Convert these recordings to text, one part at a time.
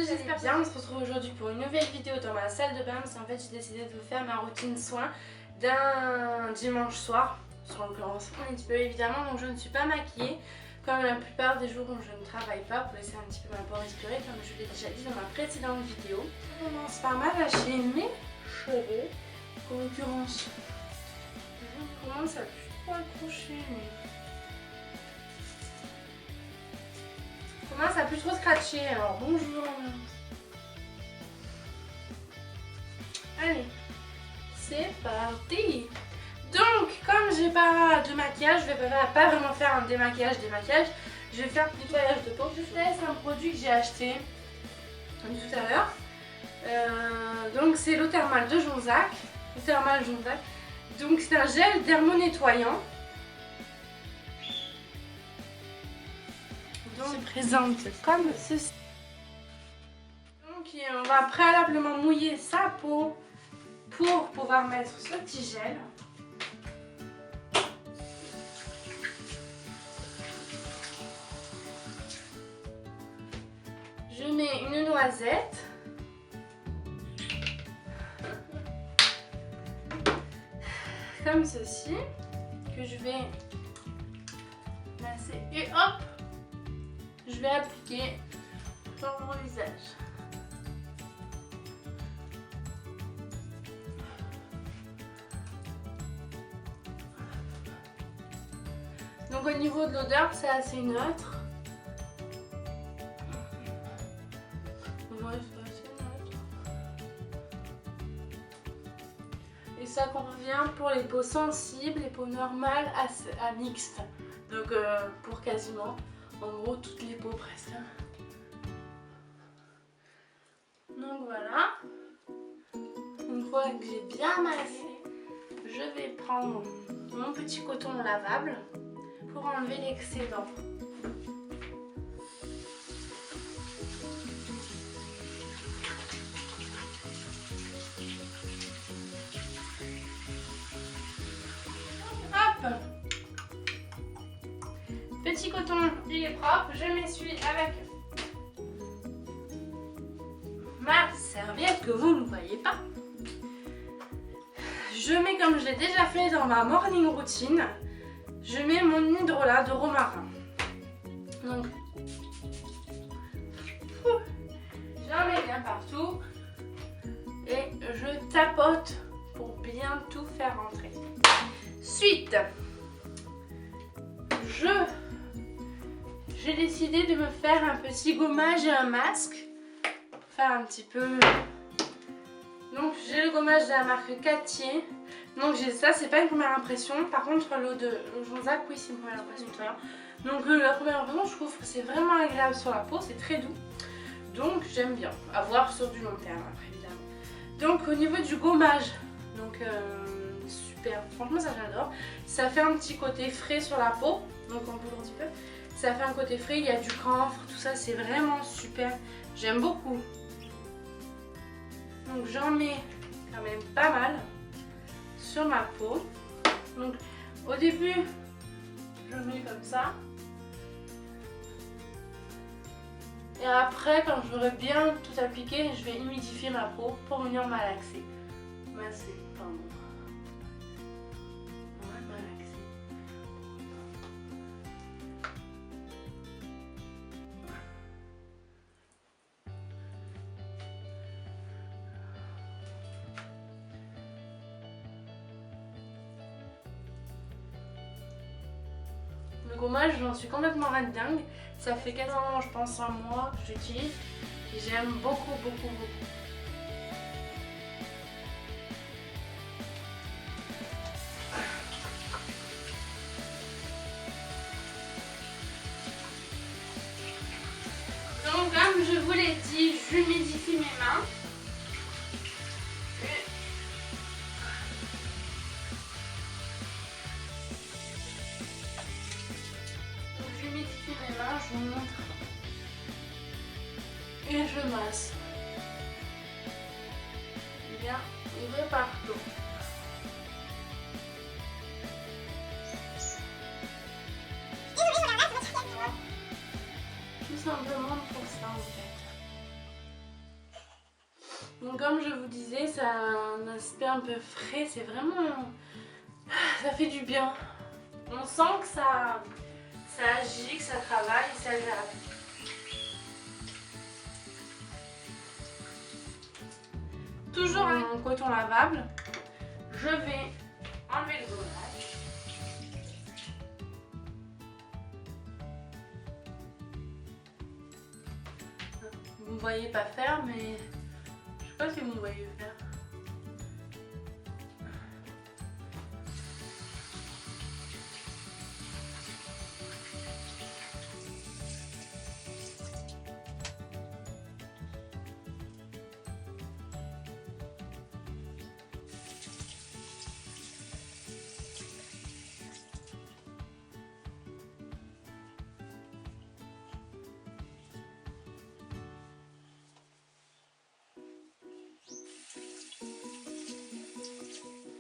j'espère bien. On se retrouve aujourd'hui pour une nouvelle vidéo dans ma salle de bain. Parce qu'en fait j'ai décidé de faire ma routine soin d'un dimanche soir. Sur l'occurrence un petit peu évidemment, donc je ne suis pas maquillée. Comme la plupart des jours où je ne travaille pas, pour laisser un petit peu ma peau respirer, comme je l'ai déjà dit dans ma précédente vidéo. Je commence par m'arracher mes cheveux. En l'occurrence, je commence à plus trop accrocher, mais... commence à plus trop scratcher, alors bonjour. Allez, c'est parti. Donc, comme j'ai pas de maquillage, je vais pas vraiment faire un démaquillage. Je vais faire un nettoyage de peau. Je teste un produit que j'ai acheté tout à l'heure. Donc, c'est l'eau thermale de Jonzac. Donc, c'est un gel dermonettoyant. Donc, se présente comme ceci. Donc, on va préalablement mouiller sa peau pour pouvoir mettre ce petit gel. Je mets une noisette. Comme ceci. Que je vais masser. Et hop! Je vais appliquer sur mon visage. Donc au niveau de l'odeur, c'est assez neutre. Et ça convient pour les peaux sensibles, les peaux normales à mixtes. Donc pour quasiment, en gros, toutes les peaux presque. Donc voilà. Une fois que j'ai bien massé, je vais prendre mon petit coton lavable pour enlever l'excédent. Hop! Petit coton, il est propre. Je m'essuie avec ma serviette que vous ne voyez pas. Je mets, comme je l'ai déjà fait dans ma morning routine, je mets mon hydrolat de romarin. Donc, j'en mets bien partout et je tapote pour bien tout faire rentrer. Suite, j'ai décidé de me faire un petit gommage et un masque pour faire un petit peu. Donc j'ai le gommage de la marque Catier. Donc j'ai ça, c'est pas une première impression. Par contre l'eau de Jonzac, oui c'est une première impression. Donc la première impression, je trouve que c'est vraiment agréable sur la peau, c'est très doux. Donc j'aime bien, à voir sur du long terme après évidemment. Donc au niveau du gommage, donc super, franchement ça j'adore. Ça fait un petit côté frais sur la peau, donc on bouge un petit peu. Ça fait un côté frais, il y a du camphre, tout ça c'est vraiment super. J'aime beaucoup. Donc j'en mets quand même pas mal sur ma peau. Donc au début, je mets comme ça. Et après, quand j'aurai bien tout appliqué, je vais humidifier ma peau pour venir malaxer. Masser, pardon. Ouais, malaxer. Le gommage, j'en suis complètement red dingue. Ça fait quasiment, je pense, un mois que j'utilise. Et j'aime beaucoup, beaucoup, beaucoup. Donc, comme je vous l'ai dit, j'humidifie mes mains. Je vous montre et je masse bien de partout. Tout simplement pour ça en fait. Donc comme je vous disais, ça a un aspect un peu frais, c'est vraiment... ça fait du bien. On sent que ça agit, que ça travaille, c'est agréable. Toujours en coton lavable, je vais enlever le gommage. Vous ne me voyez pas faire, mais je sais pas si vous me voyez faire.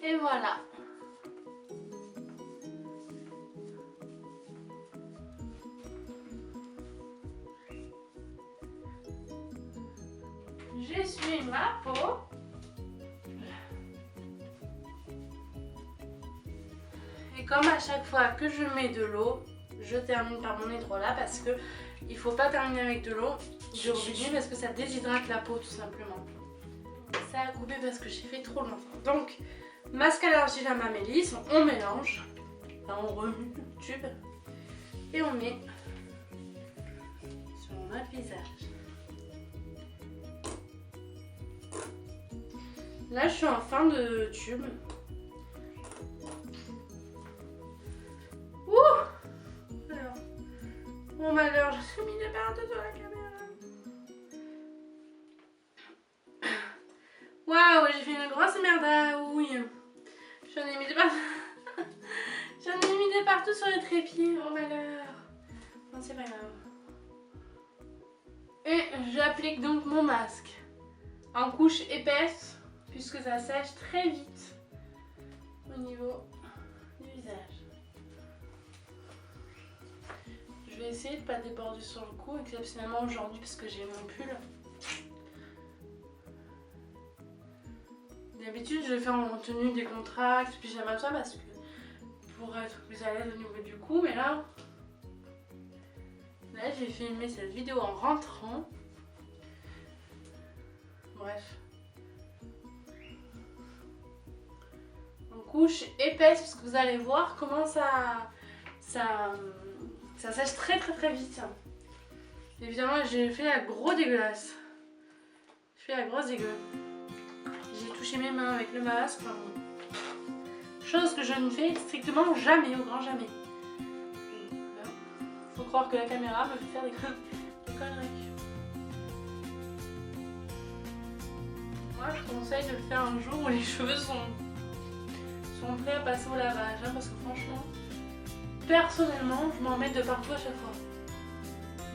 Et voilà. J'essuie ma peau. Et comme à chaque fois que je mets de l'eau, je termine par mon hydrolat parce que il faut pas terminer avec de l'eau. J'ai oublié parce que ça déshydrate la peau tout simplement. Ça a coupé parce que j'ai fait trop longtemps. Donc, masque à l'argile à ma mélisse, on mélange. Enfin, on remue le tube. Et on met sur notre visage. Là, je suis en fin de tube. Ouh! Alors, mon malheur, je suis mis des partout sur la caméra. Waouh, j'ai fait une grosse merde à oui. J'en ai mis des partout. J'en ai mis des partout sur le trépied. Oh malheur. Non, c'est pas grave. Et j'applique donc mon masque en couche épaisse puisque ça sèche très vite au niveau du visage. Je vais essayer de ne pas déborder sur le cou, exceptionnellement aujourd'hui parce que j'ai mon pull. D'habitude, je le fais en tenue décontractée, pyjama ça parce que pour être plus à l'aise au niveau du cou, mais là j'ai filmé cette vidéo en rentrant. Bref. En couche épaisse parce que vous allez voir comment ça sèche très vite. Évidemment, j'ai fait la grosse dégueulasse. Je fais la grosse dégueu. J'ai touché mes mains avec le masque. Chose que je ne fais strictement jamais, au grand jamais. Faut croire que la caméra me fait faire des conneries. Moi, je conseille de le faire un jour où les cheveux sont prêts à passer au lavage. Hein, parce que franchement, personnellement, je m'en mets de partout à chaque fois.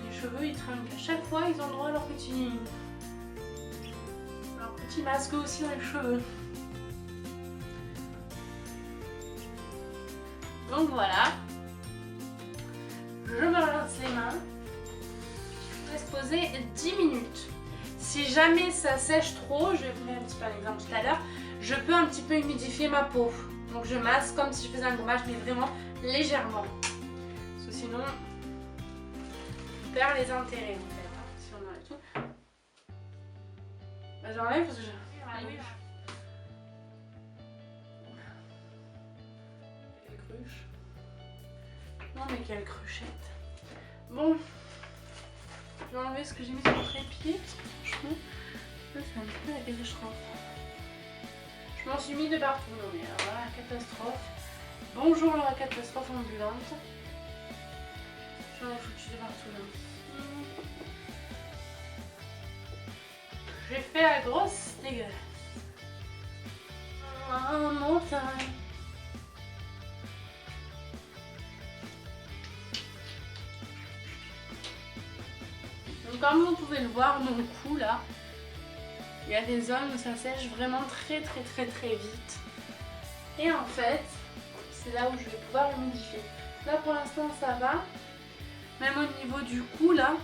Les cheveux, ils trinquent. À chaque fois, ils ont droit à leur petit masque aussi dans les cheveux. Donc voilà. Je me rince les mains. Je laisse poser 10 minutes. Si jamais ça sèche trop, je vais vous donner un petit peu un exemple tout à l'heure, je peux un petit peu humidifier ma peau. Donc je masse comme si je faisais un gommage, mais vraiment légèrement. Parce que sinon, on perd les intérêts en fait. Hein, si on enlève tout. Bah, j'enlève parce que quelle cruche. Non mais quelle cruchette. Bon, je vais enlever ce que j'ai mis sur le trépied. Franchement, là c'est un petit peu la catastrophe. Je m'en suis mis de partout. Non mais alors là, catastrophe. Bonjour la catastrophe ambulante. J'en ai foutu de partout là. J'ai fait la grosse dégueulasse. Oh, montagne. Donc comme vous pouvez le voir, mon cou là, il y a des zones où ça sèche vraiment très vite. Et en fait, c'est là où je vais pouvoir humidifier. Là pour l'instant ça va. Même au niveau du cou là,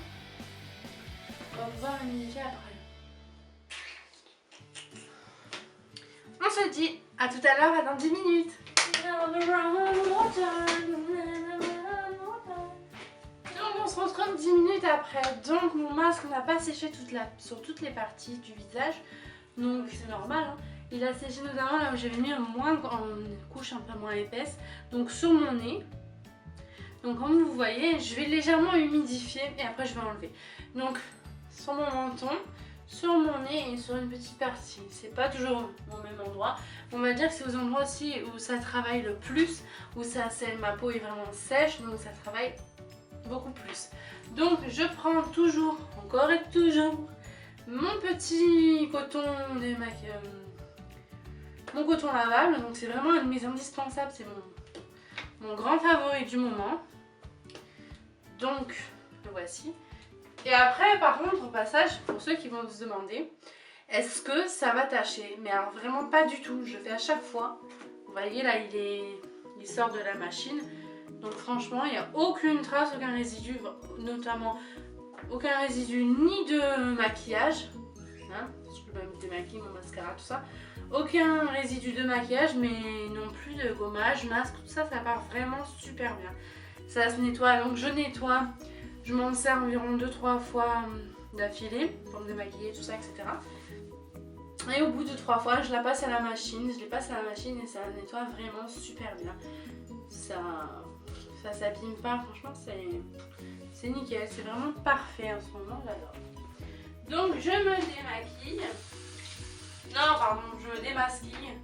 on va pouvoir humidifier après. dis à tout à l'heure, dans 10 minutes. Donc on se retrouve 10 minutes après. Donc mon masque n'a pas séché sur toutes les parties du visage. Donc c'est normal, hein. Il a séché notamment là où j'avais mis en couche un peu moins épaisse. Donc sur mon nez. Donc comme vous voyez, je vais légèrement humidifier et après je vais enlever. Donc sur mon menton, sur mon nez et sur une petite partie. C'est pas toujours au même endroit. On va dire que c'est aux endroits aussi où ça travaille le plus, où ma peau est vraiment sèche, donc ça travaille beaucoup plus. Donc je prends toujours, encore et toujours, mon petit coton mon coton lavable. Donc c'est vraiment une de mes indispensables, c'est mon grand favori du moment. Donc le voici. Et après, par contre, au passage, pour ceux qui vont se demander, est-ce que ça va tacher? Mais alors vraiment pas du tout, je fais à chaque fois. Vous voyez là, il sort de la machine. Donc franchement, il n'y a aucune trace, aucun résidu, notamment aucun résidu ni de maquillage. Hein, je peux même démaquiller mon mascara, tout ça. Aucun résidu de maquillage, mais non plus de gommage, masque, tout ça, ça part vraiment super bien. Ça se nettoie, donc je nettoie. Je m'en sers environ 2-3 fois d'affilée pour me démaquiller, tout ça, etc. Et au bout de 3 fois, je la passe à la machine. Je les passe à la machine et ça nettoie vraiment super bien. Ça s'abîme pas, franchement, c'est nickel. C'est vraiment parfait en ce moment, j'adore. Donc, je me démaquille. Non, pardon, je me démasquille.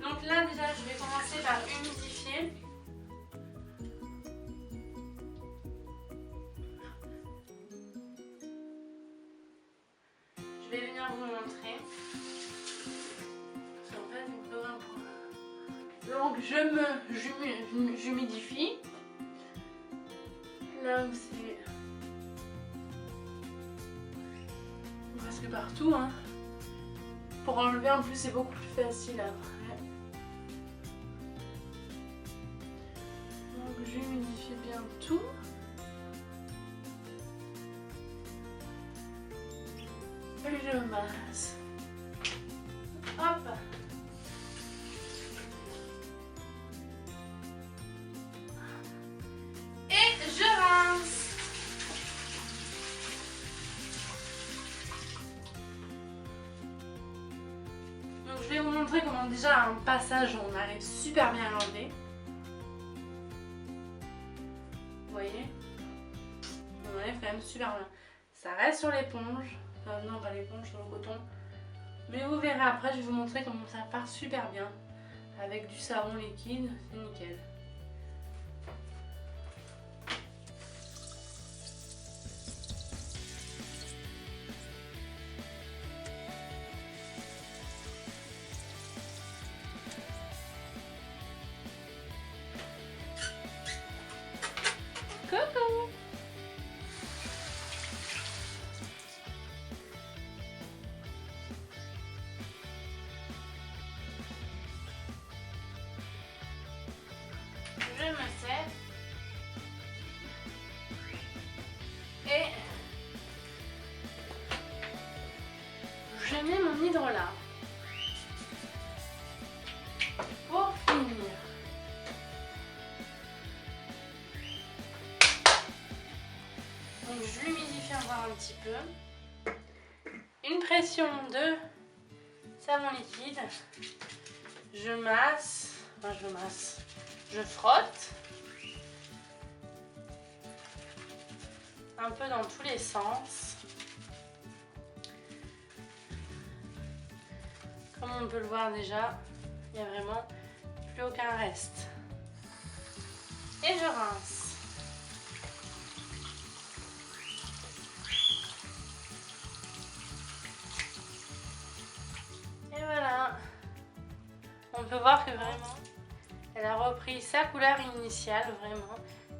Donc là, déjà, je vais commencer par humidifier. Je vais venir vous montrer. En fait, il me faut un point. Donc j'humidifie. Là où c'est presque partout, hein. Pour enlever en plus c'est beaucoup plus facile après. Donc j'humidifie bien tout. Et je masse. Hop. Et je rince. Donc je vais vous montrer comment déjà un passage on arrive super bien à l'enlever. Vous voyez? On enlève quand même super bien. Ça reste sur l'éponge. Non, pas l'éponge, sur le coton. Mais vous verrez après, je vais vous montrer comment ça part super bien. Avec du savon liquide, c'est nickel. Coucou! Je me sers et je mets mon hydrolat pour finir. Donc je l'humidifie encore un petit peu. Une pression de savon liquide. Je masse, je frotte un peu dans tous les sens. Comme on peut le voir déjà, il n'y a vraiment plus aucun reste. Et je rince. Et voilà. On peut voir que vraiment, elle a repris sa couleur initiale, vraiment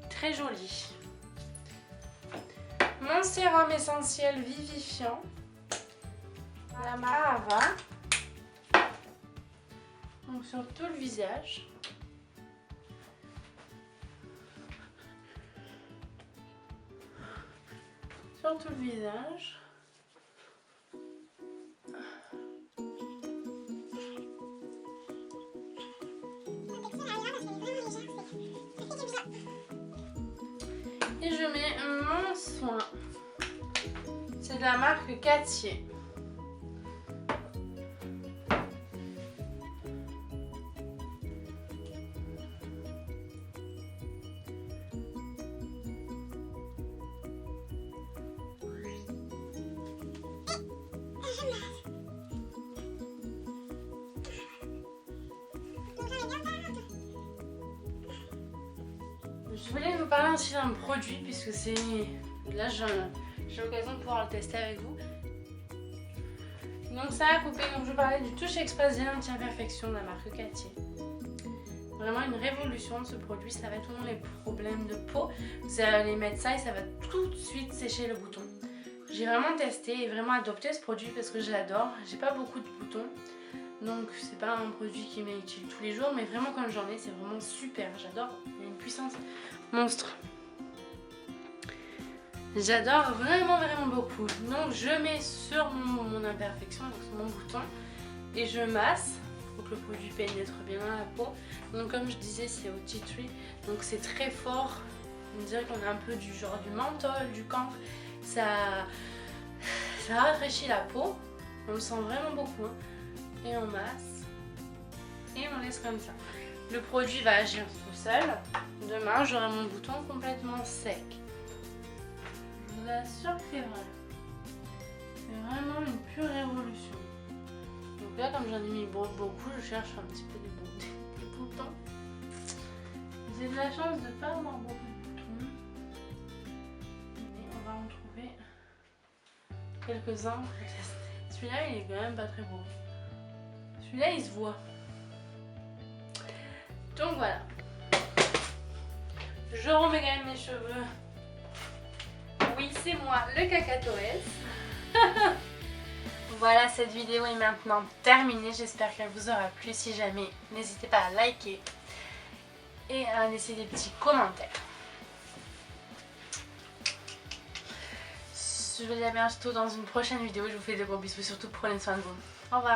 très jolie. Mon sérum essentiel vivifiant, la Marava. Donc sur tout le visage. Sur tout le visage. Et je mets mon soin. C'est de la marque Cattier. Je voulais vous parler aussi d'un produit puisque c'est... Là j'ai l'occasion de pouvoir le tester avec vous. Donc ça a coupé, donc je parlais du Touche Express Gel Anti-Imperfection de la marque Cattier. Vraiment une révolution de ce produit, ça va tout les problèmes de peau. Vous allez mettre ça et ça va tout de suite sécher le bouton. J'ai vraiment testé et vraiment adopté ce produit parce que je l'adore. J'ai pas beaucoup de boutons. Donc c'est pas un produit qui m'est utile tous les jours, mais vraiment quand j'en ai, c'est vraiment super. J'adore, il y a une puissance monstre. J'adore vraiment beaucoup. Donc je mets sur mon imperfection, donc sur mon bouton, et je masse pour que le produit pénètre bien dans la peau. Donc comme je disais, c'est au tea tree, donc c'est très fort. On dirait qu'on a un peu du genre du menthol, du camphre. Ça rafraîchit la peau. On le sent vraiment beaucoup. Hein. Et on masse et on laisse comme ça. Le produit va agir tout seul. Demain j'aurai mon bouton complètement sec. Je vous assure que c'est vrai. C'est vraiment une pure révolution. Donc là comme j'en ai mis beaucoup, je cherche un petit peu des boutons. J'ai de la chance de ne pas avoir beaucoup de boutons. Mais on va en trouver quelques-uns pour tester. Celui-là il est quand même pas très beau. Celui-là il se voit. Donc voilà. Je remets quand même mes cheveux. Oui, c'est moi, le cacatoès. Voilà, cette vidéo est maintenant terminée. J'espère qu'elle vous aura plu. Si jamais, n'hésitez pas à liker et à laisser des petits commentaires. Je vous dis à bientôt dans une prochaine vidéo. Je vous fais de gros bisous. Surtout prenez soin de vous. Au revoir.